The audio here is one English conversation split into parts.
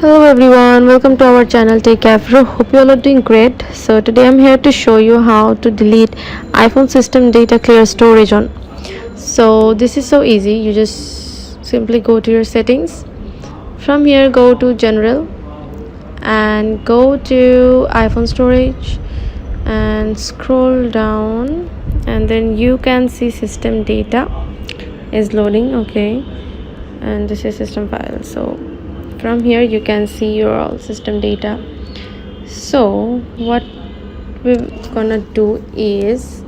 Hello everyone, welcome to our channel Techavro. Hope you all are doing great. So today I'm here to show you how to delete iPhone system data clear storage on. So this is so easy. You just simply go to your settings. From here go to general and go to iPhone storage and scroll down, and then you can see system data is loading. Okay, and this is system file. So from here you can see your all system data. So what we're gonna do is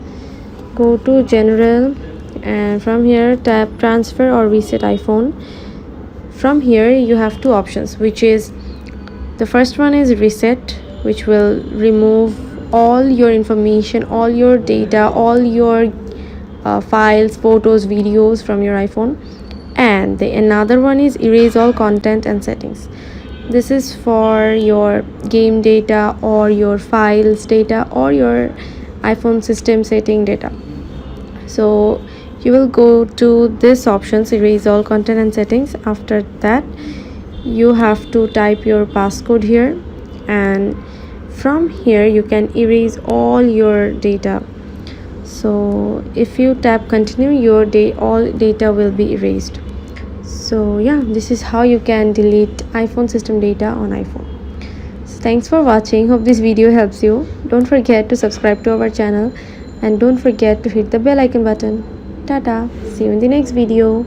go to general, and from here tap transfer or reset iPhone. From here you have two options, which is the first one is reset, which will remove all your information, all your data, all your files, photos, videos from your iPhone. And the another one is erase all content and settings. This is for your game data or your files data or your iPhone system setting data. So you will go to this options, erase all content and settings. After that you have to type your passcode here, and from here you can erase all your data. So if you tap continue, your all data will be erased. So yeah, this is how you can delete iPhone system data on iPhone. So thanks for watching. Hope this video helps you. Don't forget to subscribe to our channel and don't forget to hit the bell icon button. Tata, see you in the next video.